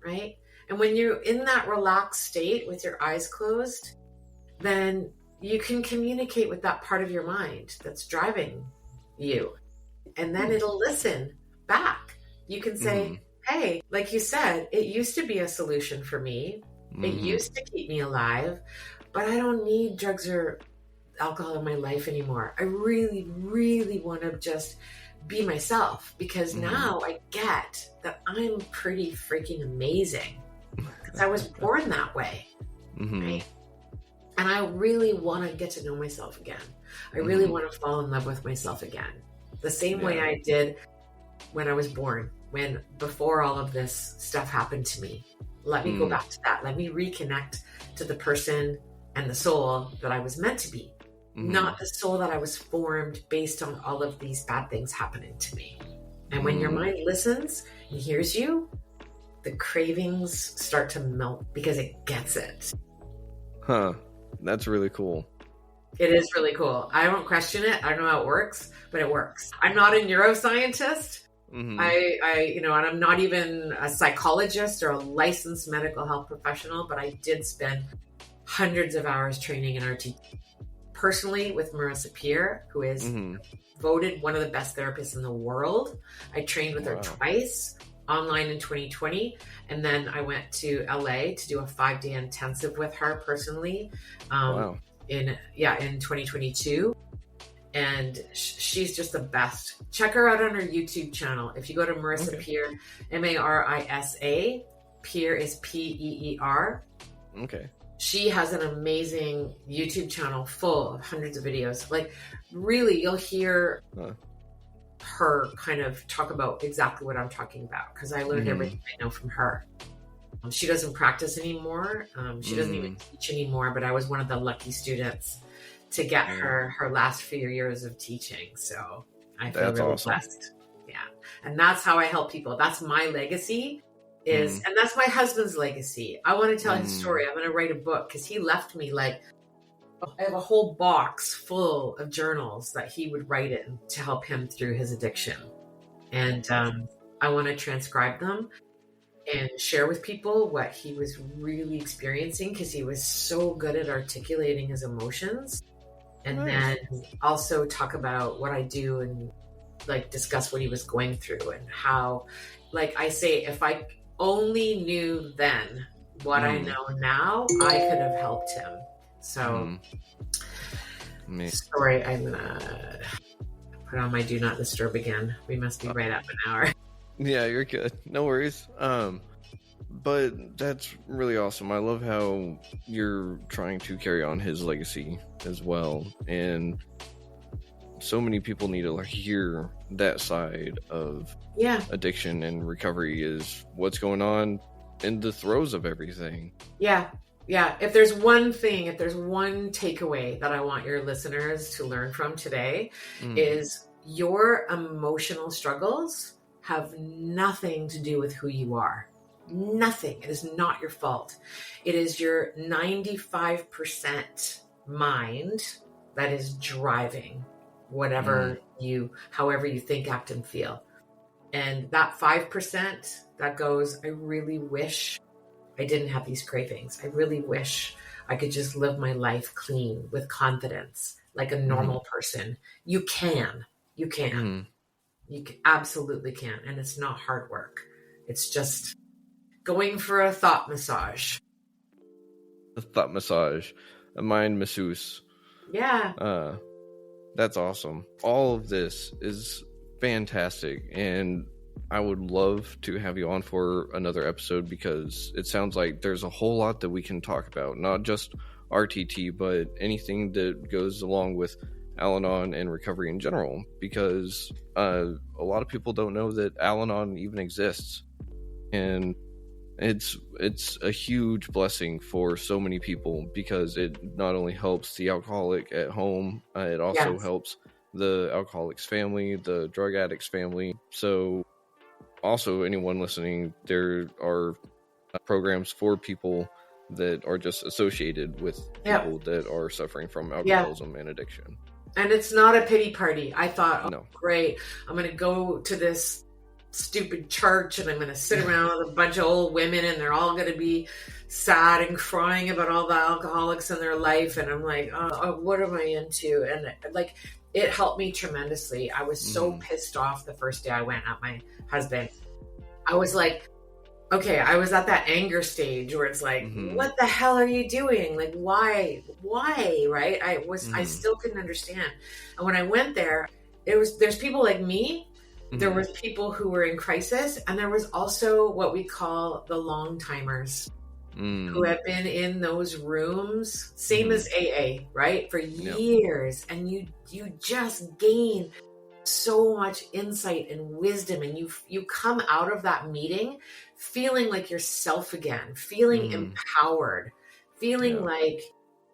[SPEAKER 2] Right? And when you're in that relaxed state with your eyes closed, then you can communicate with that part of your mind that's driving you. And then it'll listen back. You can say, hey, like you said, it used to be a solution for me. It used to keep me alive, but I don't need drugs or alcohol in my life anymore. I really, really want to just be myself because now I get that I'm pretty freaking amazing because I was born that way. Right? And I really want to get to know myself again. I really want to fall in love with myself again. The same way I did when I was born, before all of this stuff happened to me. Let me go back to that. Let me reconnect to the person and the soul that I was meant to be, not the soul that I was formed based on all of these bad things happening to me. And when your mind listens and hears you, the cravings start to melt because it gets it.
[SPEAKER 1] Huh. That's really cool.
[SPEAKER 2] It is really cool. I don't question it. I don't know how it works, but it works. I'm not a neuroscientist. And I'm not even a psychologist or a licensed mental health professional, but I did spend hundreds of hours training in RT. Personally, with Marissa Peer, who is voted one of the best therapists in the world. I trained with her twice online in 2020. And then I went to LA to do a 5-day intensive with her personally. In 2022. And she's just the best. Check her out on her YouTube channel. If you go to Marissa Peer, Marisa, Peer is Peer.
[SPEAKER 1] Okay.
[SPEAKER 2] She has an amazing YouTube channel full of hundreds of videos. Like really, you'll hear her kind of talk about exactly what I'm talking about because I learned everything I know from her. She doesn't practice anymore. She doesn't even teach anymore, but I was one of the lucky students to get her last few years of teaching. So I feel really blessed. Yeah. And that's how I help people. That's my legacy and that's my husband's legacy. I want to tell his story. I'm going to write a book because he left me I have a whole box full of journals that he would write in to help him through his addiction. And I want to transcribe them and share with people what he was really experiencing, because he was so good at articulating his emotions. And then also talk about what I do and discuss what he was going through and how, I say, if I only knew then what I know now, I could have helped him. So, sorry, I'm gonna put on my do not disturb again. We must be right up an hour.
[SPEAKER 1] Yeah, you're good. No worries. But that's really awesome. I love how you're trying to carry on his legacy as well. And so many people need to hear that side of addiction and recovery is what's going on in the throes of everything.
[SPEAKER 2] Yeah. Yeah. If there's one takeaway that I want your listeners to learn from today is your emotional struggles have nothing to do with who you are. Nothing. It is not your fault. It is your 95% mind that is driving whatever however you think, act, and feel. And that 5% that goes, I really wish I didn't have these cravings. I really wish I could just live my life clean with confidence, like a normal person. You can. You absolutely can. And it's not hard work. It's just going for a thought massage.
[SPEAKER 1] A thought massage. A mind masseuse.
[SPEAKER 2] Yeah.
[SPEAKER 1] That's awesome. All of this is fantastic. And I would love to have you on for another episode, because it sounds like there's a whole lot that we can talk about. Not just RTT, but anything that goes along with Al-Anon and recovery in general, because a lot of people don't know that Al-Anon even exists, and it's a huge blessing for so many people, because it not only helps the alcoholic at home, it also helps the alcoholic's family, the drug addict's family. So also, anyone listening, there are programs for people that are just associated with people that are suffering from alcoholism and addiction.
[SPEAKER 2] And it's not a pity party. I thought, great, I'm going to go to this stupid church and I'm going to sit around with a bunch of old women and they're all going to be sad and crying about all the alcoholics in their life. And I'm like, oh, what am I into? And it helped me tremendously. I was so pissed off the first day I went at my husband. I was like, okay, I was at that anger stage where it's like, what the hell are you doing? Like, why, right? I still couldn't understand. And when I went there, there's people like me. There was people who were in crisis, and there was also what we call the long timers who have been in those rooms, same as AA, right? For years. And you just gain so much insight and wisdom, and you come out of that meeting feeling like yourself again, feeling empowered, feeling like,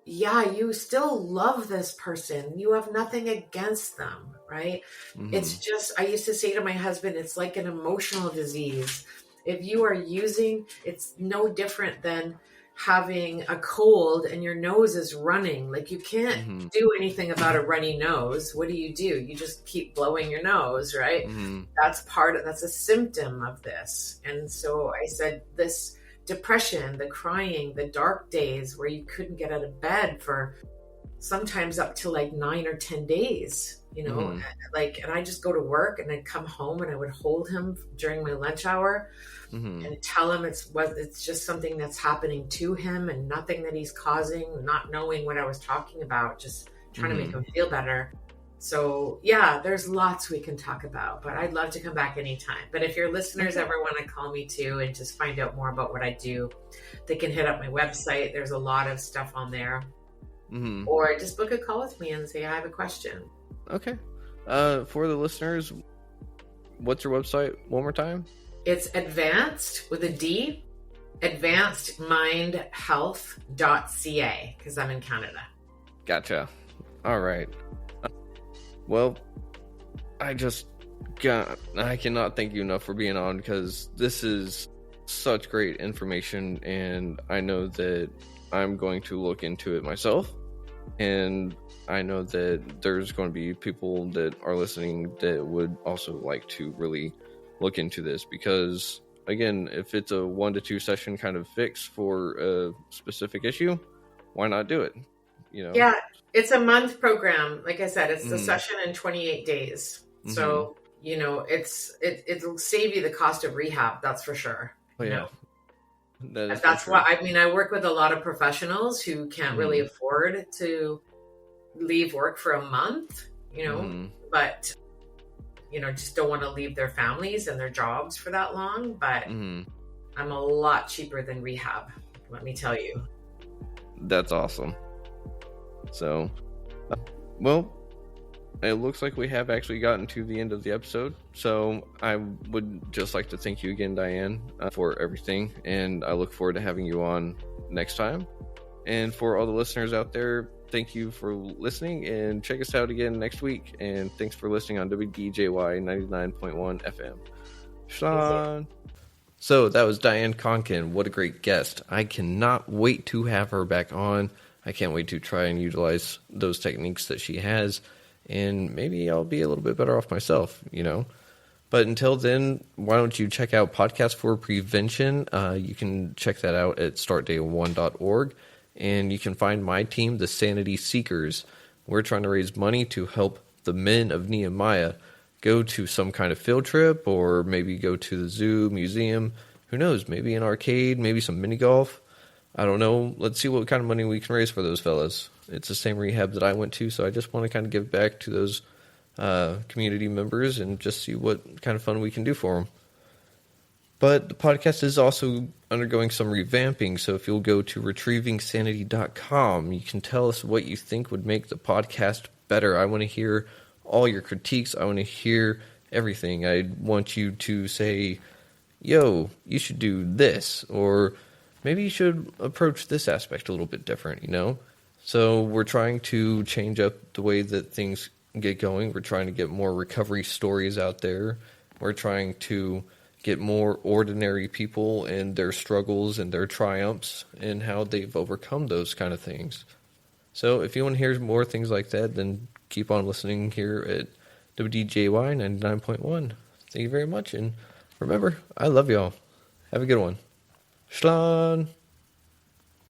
[SPEAKER 2] you still love this person. You have nothing against them, right? It's just, I used to say to my husband, it's like an emotional disease. If you are using, it's no different than having a cold and your nose is running. Like, you can't do anything about a runny nose. What do? You just keep blowing your nose, right? That's a symptom of this. And so I said, this depression, the crying, the dark days where you couldn't get out of bed for sometimes up to 9 or 10 days, and I just go to work and I'd come home and I would hold him during my lunch hour and tell him it's just something that's happening to him and nothing that he's causing, not knowing what I was talking about, just trying to make him feel better. So there's lots we can talk about, but I'd love to come back anytime. But if your listeners ever want to call me too and just find out more about what I do, they can hit up my website. There's a lot of stuff on there. Or just book a call with me and say, I have a question.
[SPEAKER 1] Okay. For the listeners, what's your website one more time?
[SPEAKER 2] It's advanced with a D, advancedmindhealth.ca, because I'm in Canada.
[SPEAKER 1] Gotcha. All right. Well, I cannot thank you enough for being on, because this is such great information, and I know that I'm going to look into it myself, and I know that there's going to be people that are listening that would also like to really look into this, because again, if it's a 1 to 2 session kind of fix for a specific issue, why not do it?
[SPEAKER 2] Yeah, it's a month program. Like I said, it's the session in 28 days. So, it'll save you the cost of rehab. That's for sure.
[SPEAKER 1] Oh, yeah.
[SPEAKER 2] That's why, I work with a lot of professionals who can't really afford to leave work for a month, but, just don't want to leave their families and their jobs for that long. But I'm a lot cheaper than rehab, let me tell you.
[SPEAKER 1] That's awesome. So, well, it looks like we have actually gotten to the end of the episode. So I would just like to thank you again, Diane, for everything. And I look forward to having you on next time. And for all the listeners out there, thank you for listening, and check us out again next week. And thanks for listening on WDJY 99.1 FM. Sean. So that was Diane Konkin. What a great guest. I cannot wait to have her back on. I can't wait to try and utilize those techniques that she has, and maybe I'll be a little bit better off myself, But until then, why don't you check out Podcast for Prevention? You can check that out at startday1.org, and you can find my team, the Sanity Seekers. We're trying to raise money to help the men of Nehemiah go to some kind of field trip, or maybe go to the zoo, museum, who knows, maybe an arcade, maybe some mini golf. I don't know. Let's see what kind of money we can raise for those fellas. It's the same rehab that I went to, so I just want to kind of give back to those community members and just see what kind of fun we can do for them. But the podcast is also undergoing some revamping, so if you'll go to retrievingsanity.com, you can tell us what you think would make the podcast better. I want to hear all your critiques. I want to hear everything. I want you to say, yo, you should do this, or maybe you should approach this aspect a little bit different, So we're trying to change up the way that things get going. We're trying to get more recovery stories out there. We're trying to get more ordinary people and their struggles and their triumphs and how they've overcome those kind of things. So if you want to hear more things like that, then keep on listening here at WDJY 99.1. Thank you very much. And remember, I love y'all. Have a good one. Schlan.